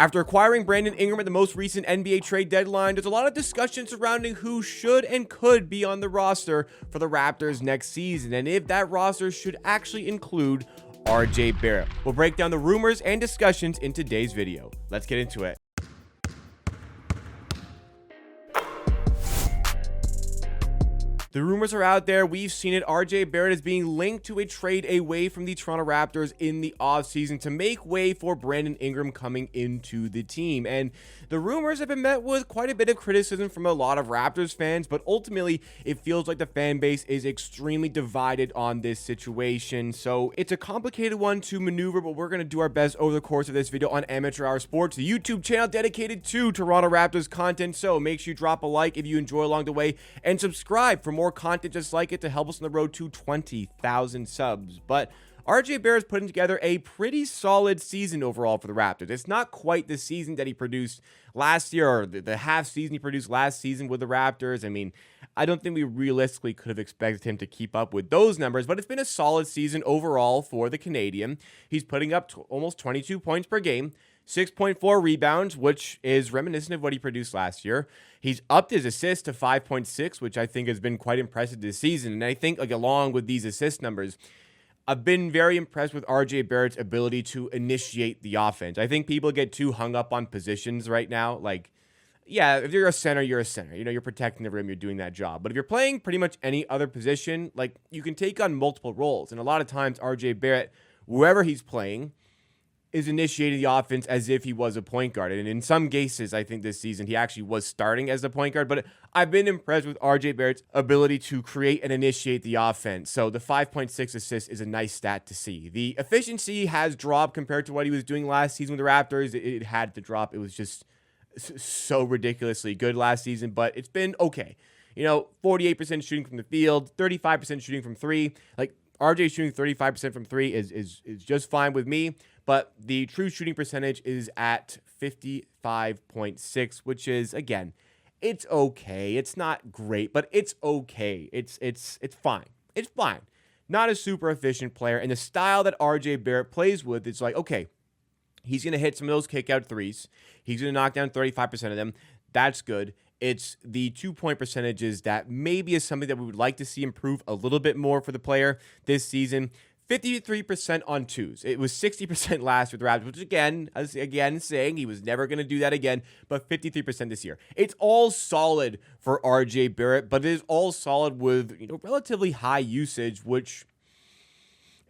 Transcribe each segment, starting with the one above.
After acquiring Brandon Ingram at the most recent NBA trade deadline, there's a lot of discussion surrounding who should and could be on the roster for the Raptors next season, and if that roster should actually include RJ Barrett. We'll break down the rumors and discussions in today's video. Let's get into it. The rumors are out there. We've seen it. RJ Barrett is being linked to a trade away from the Toronto Raptors in the offseason to make way for Brandon Ingram coming into the team. And the rumors have been met with quite a bit of criticism from a lot of Raptors fans, but ultimately it feels like the fan base is extremely divided on this situation. So it's a complicated one to maneuver, but we're going to do our best over the course of this video on Amateur Hour Sports, the YouTube channel dedicated to Toronto Raptors content. So make sure you drop a like if you enjoy along the way and subscribe for more content just like it to help us on the road to 20,000 subs. But RJ Barrett is putting together a pretty solid season overall for the Raptors. It's not quite the season that he produced last year, or the half season he produced last season with the Raptors. I mean, I don't think we realistically could have expected him to keep up with those numbers, but it's been a solid season overall for the Canadian. He's putting up almost 22 points per game, 6.4 rebounds, which is reminiscent of what he produced last year. He's upped his assists to 5.6, which I think has been quite impressive this season. And I think, along with these assist numbers, I've been very impressed with RJ Barrett's ability to initiate the offense. I think people get too hung up on positions right now. Yeah, if you're a center, you're a center. You're protecting the rim, you're doing that job. But if you're playing pretty much any other position, you can take on multiple roles. And a lot of times, RJ Barrett, wherever he's playing, is initiating the offense as if he was a point guard. And in some cases, I think this season, he actually was starting as a point guard. But I've been impressed with RJ Barrett's ability to create and initiate the offense. So the 5.6 assists is a nice stat to see. The efficiency has dropped compared to what he was doing last season with the Raptors. It had to drop. It was just so ridiculously good last season, but it's been okay. 48% shooting from the field, 35% shooting from three. RJ shooting 35% from three is just fine with me, but the true shooting percentage is at 55.6, which is, again, it's okay. It's not great, but it's okay. It's fine. It's fine. Not a super efficient player, and the style that RJ Barrett plays with, it's okay, he's going to hit some of those kick-out threes. He's going to knock down 35% of them. That's good. It's the 2-point percentages that maybe is something that we would like to see improve a little bit more for the player this season. 53% on twos. It was 60% last year with the Raptors, which again saying he was never going to do that again, but 53% this year. It's all solid for RJ Barrett, but it is all solid with relatively high usage, which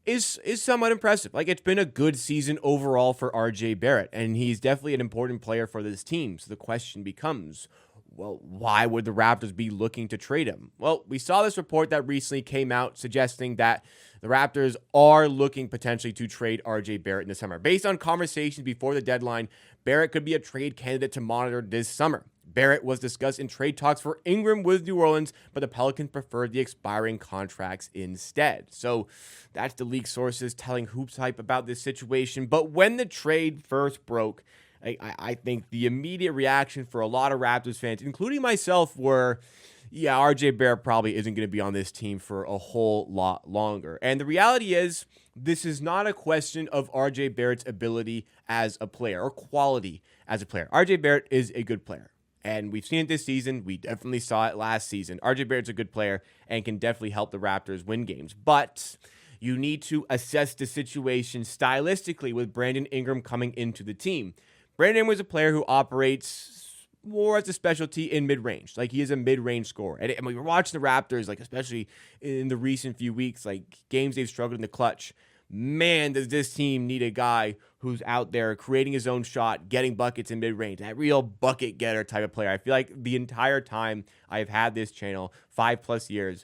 is somewhat impressive. It's been a good season overall for RJ Barrett, and he's definitely an important player for this team. So the question becomes, well, why would the Raptors be looking to trade him? Well, we saw this report that recently came out suggesting that the Raptors are looking potentially to trade RJ Barrett in the summer. Based on conversations before the deadline, Barrett could be a trade candidate to monitor this summer. Barrett was discussed in trade talks for Ingram with New Orleans, but the Pelicans preferred the expiring contracts instead. So that's the league sources telling Hoops Hype about this situation. But when the trade first broke, I think the immediate reaction for a lot of Raptors fans, including myself, were, yeah, RJ Barrett probably isn't going to be on this team for a whole lot longer. And the reality is, this is not a question of RJ Barrett's ability as a player or quality as a player. RJ Barrett is a good player, and we've seen it this season. We definitely saw it last season. RJ Barrett's a good player and can definitely help the Raptors win games. But you need to assess the situation stylistically with Brandon Ingram coming into the team. Brandon Ingram is a player who operates more as a specialty in mid-range. He is a mid-range scorer. And we were watching the Raptors, especially in the recent few weeks, games they've struggled in the clutch. Man, does this team need a guy who's out there creating his own shot, getting buckets in mid-range, that real bucket getter type of player. I feel like the entire time I've had this channel, 5+ years,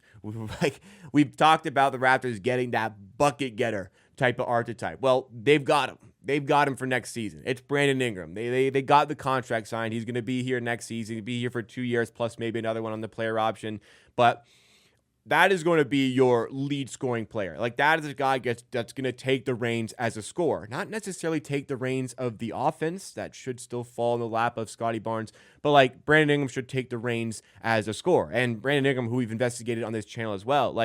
we've talked about the Raptors getting that bucket getter type of archetype. Well, they've got him. They've got him for next season. It's Brandon Ingram. They got the contract signed. He's going to be here next season. He'll be here for 2 years, plus maybe another one on the player option. But that is going to be your lead scoring player. That is a guy that's going to take the reins as a scorer. Not necessarily take the reins of the offense. That should still fall in the lap of Scotty Barnes. But Brandon Ingram should take the reins as a scorer. And Brandon Ingram, who we've investigated on this channel as well,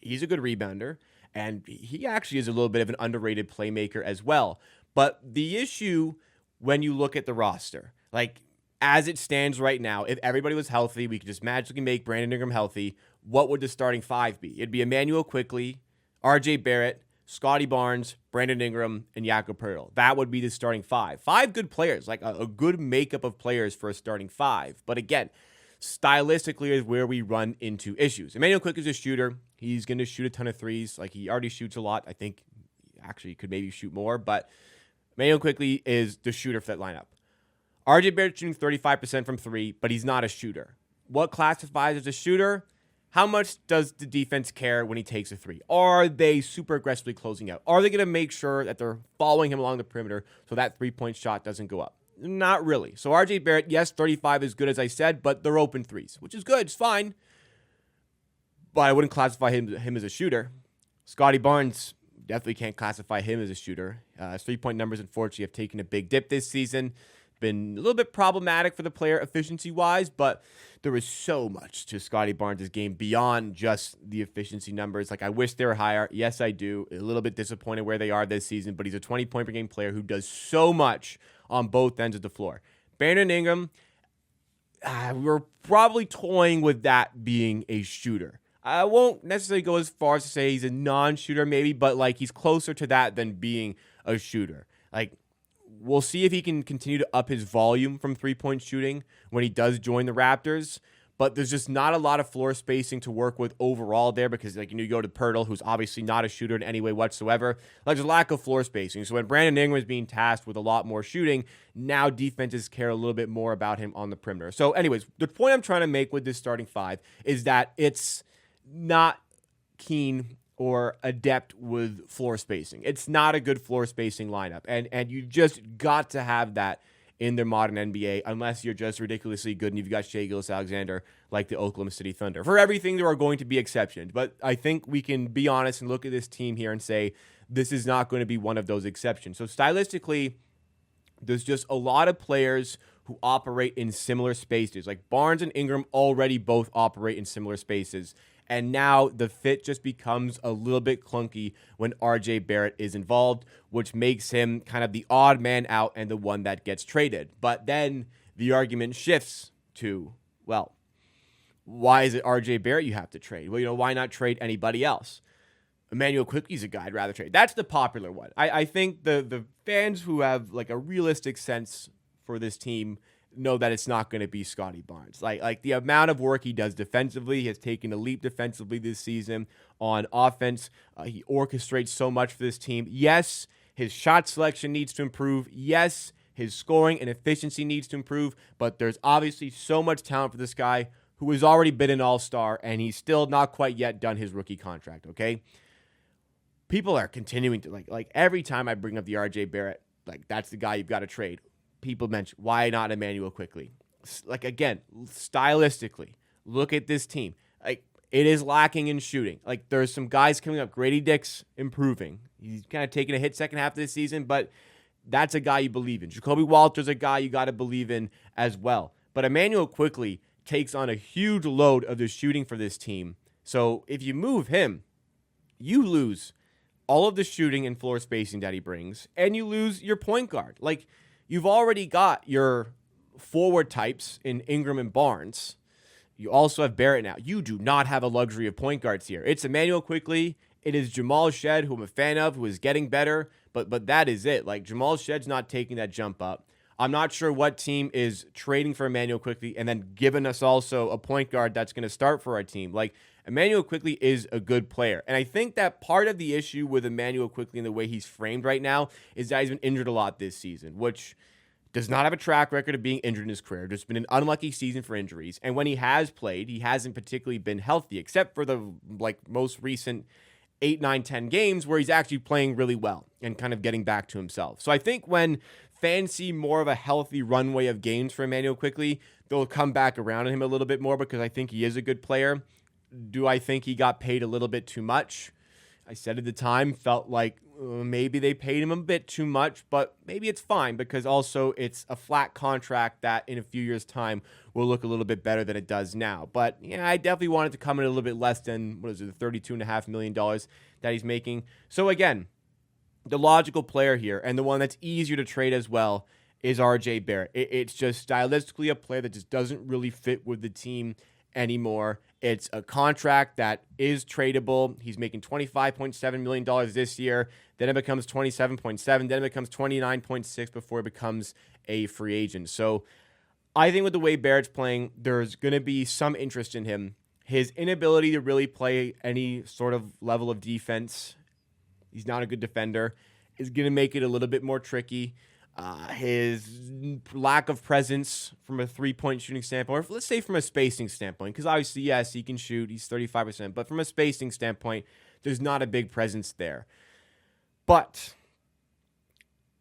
he's a good rebounder. And he actually is a little bit of an underrated playmaker as well. But the issue when you look at the roster, like as it stands right now, if everybody was healthy, we could just magically make Brandon Ingram healthy, what would the starting five be? It'd be Emmanuel Quickley, RJ Barrett, Scotty Barnes, Brandon Ingram, and Jakob Poeltl. That would be the starting five. Five good players, like a good makeup of players for a starting five. But again, stylistically is where we run into issues. Emmanuel Quickley is a shooter. He's going to shoot a ton of threes. Like, he already shoots a lot. I think actually he could maybe shoot more, but Emmanuel Quickley is the shooter for that lineup. RJ Barrett shooting 35% from three, but he's not a shooter. What classifies as a shooter? How much does the defense care when he takes a three? Are they super aggressively closing out? Are they going to make sure that they're following him along the perimeter so that three-point shot doesn't go up? Not really. So RJ Barrett, yes, 35 is good, as I said, but they're open threes, which is good. It's fine. But I wouldn't classify him as a shooter. Scotty Barnes, definitely can't classify him as a shooter. His three-point numbers, unfortunately, have taken a big dip this season. Been a little bit problematic for the player efficiency-wise, but there is so much to Scotty Barnes' game beyond just the efficiency numbers. Like, I wish they were higher. Yes, I do. A little bit disappointed where they are this season, but he's a 20-point-per-game player who does so much on both ends of the floor. Brandon Ingram, we're probably toying with that being a shooter. I won't necessarily go as far as to say he's a non-shooter maybe, but like he's closer to that than being a shooter. Like, we'll see if he can continue to up his volume from three-point shooting when he does join the Raptors. But there's just not a lot of floor spacing to work with overall there because, like, you go to Poeltl, who's obviously not a shooter in any way whatsoever. Like, there's a lack of floor spacing. So when Brandon Ingram is being tasked with a lot more shooting, now defenses care a little bit more about him on the perimeter. So anyways, the point I'm trying to make with this starting five is that it's not keen or adept with floor spacing. It's not a good floor spacing lineup. And you just got to have that in the modern NBA unless you're just ridiculously good and you've got Shai Gilgeous-Alexander like the Oklahoma City Thunder. For everything, there are going to be exceptions. But I think we can be honest and look at this team here and say this is not going to be one of those exceptions. So stylistically, there's just a lot of players who operate in similar spaces. Like Barnes and Ingram already both operate in similar spaces. And now the fit just becomes a little bit clunky when RJ Barrett is involved, which makes him kind of the odd man out and the one that gets traded. But then the argument shifts to, well, why is it RJ Barrett you have to trade? Well, why not trade anybody else? Emmanuel Quickley's a guy I'd rather trade. That's the popular one. I think the fans who have like a realistic sense for this team know that it's not going to be Scotty Barnes. Like the amount of work he does defensively, he has taken a leap defensively this season. On offense, he orchestrates so much for this team. Yes, his shot selection needs to improve. Yes, his scoring and efficiency needs to improve, but there's obviously so much talent for this guy who has already been an all-star, and he's still not quite yet done his rookie contract, okay? People are continuing to, like every time I bring up the RJ Barrett, like that's the guy you've got to trade. People mention, why not Emmanuel Quickley? Like, again, stylistically, look at this team. Like, it is lacking in shooting. Like, there's some guys coming up. Grady Dick's improving. He's kind of taking a hit second half of this season, but that's a guy you believe in. Jacoby Walter's a guy you got to believe in as well. But Emmanuel Quickley takes on a huge load of the shooting for this team. So if you move him, you lose all of the shooting and floor spacing that he brings, and you lose your point guard. Like, you've already got your forward types in Ingram and Barnes. You also have Barrett now. You do not have a luxury of point guards here. It's Emmanuel Quickley. It is Jamal Shead, who I'm a fan of, who is getting better. But that is it. Like, Jamal Shead's not taking that jump up. I'm not sure what team is trading for Emmanuel Quickley and then giving us also a point guard that's going to start for our team. Like, Emmanuel Quickley is a good player. And I think that part of the issue with Emmanuel Quickley and the way he's framed right now is that he's been injured a lot this season, which does not have a track record of being injured in his career. There's been an unlucky season for injuries. And when he has played, he hasn't particularly been healthy, except for the most recent 8, 9, 10 games where he's actually playing really well and kind of getting back to himself. So I think when fans see more of a healthy runway of games for Emmanuel Quickley, they'll come back around on him a little bit more because I think he is a good player. Do I think he got paid a little bit too much? I said at the time, felt like maybe they paid him a bit too much, but maybe it's fine because also it's a flat contract that in a few years' time will look a little bit better than it does now. But yeah, I definitely wanted to come in a little bit less than, the $32.5 million that he's making. So again, the logical player here, and the one that's easier to trade as well, is RJ Barrett. It's just stylistically a player that just doesn't really fit with the team anymore. It's a contract that is tradable. He's making $25.7 million this year. Then it becomes 27.7. Then it becomes 29.6 before it becomes a free agent. So I think with the way Barrett's playing, there's going to be some interest in him. His inability to really play any sort of level of defense, he's not a good defender, is going to make it a little bit more tricky. His lack of presence from a three-point shooting standpoint, or let's say from a spacing standpoint, because obviously, yes, he can shoot. He's 35%. But from a spacing standpoint, there's not a big presence there. But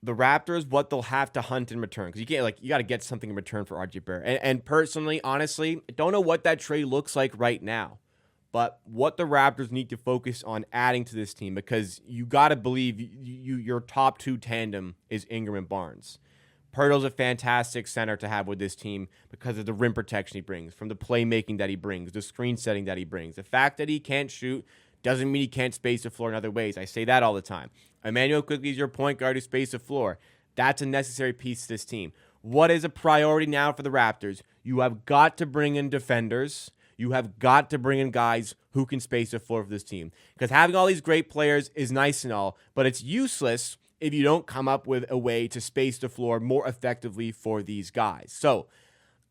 the Raptors, what they'll have to hunt in return, because you got to get something in return for RJ Barrett. And personally, honestly, I don't know what that trade looks like right now. But what the Raptors need to focus on adding to this team, because you got to believe your top two tandem is Ingram and Barnes. Pirtle's a fantastic center to have with this team because of the rim protection he brings, from the playmaking that he brings, the screen setting that he brings. The fact that he can't shoot doesn't mean he can't space the floor in other ways. I say that all the time. Emmanuel Quickley is your point guard who space the floor. That's a necessary piece to this team. What is a priority now for the Raptors? You have got to bring in defenders. You have got to bring in guys who can space the floor for this team. Because having all these great players is nice and all, but it's useless if you don't come up with a way to space the floor more effectively for these guys. So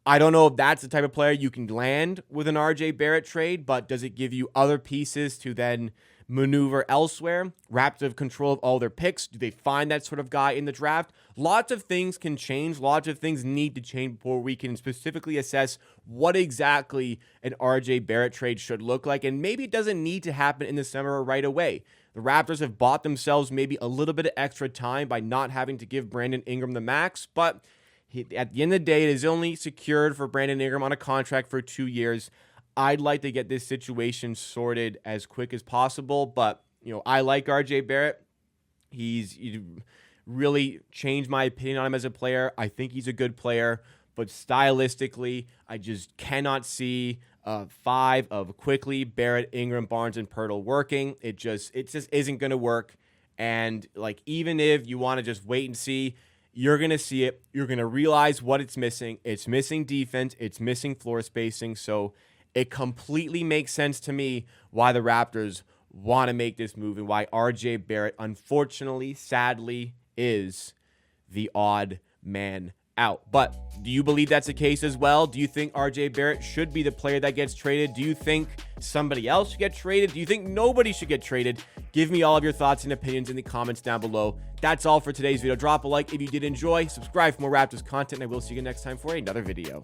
I don't know if that's the type of player you can land with an RJ Barrett trade, but does it give you other pieces to then maneuver elsewhere? Raptors have control of all their picks. Do they find that sort of guy in the draft? Lots of things can change. Lots of things need to change before we can specifically assess what exactly an RJ Barrett trade should look like. And maybe it doesn't need to happen in the summer or right away. The Raptors have bought themselves maybe a little bit of extra time by not having to give Brandon Ingram the max, but at the end of the day, it is only secured for Brandon Ingram on a contract for 2 years. I'd like to get this situation sorted as quick as possible, but I like RJ Barrett. He really changed my opinion on him as a player. I think he's a good player, but stylistically, I just cannot see five of Quickley, Barrett, Ingram, Barnes, and Pirtle working. It just isn't going to work. And even if you want to just wait and see, you're going to see it. You're going to realize what it's missing. It's missing defense. It's missing floor spacing. So it completely makes sense to me why the Raptors want to make this move and why RJ Barrett, unfortunately, sadly, is the odd man out. But do you believe that's the case as well? Do you think RJ Barrett should be the player that gets traded? Do you think somebody else should get traded? Do you think nobody should get traded? Give me all of your thoughts and opinions in the comments down below. That's all for today's video. Drop a like if you did enjoy. Subscribe for more Raptors content, and I will see you next time for another video.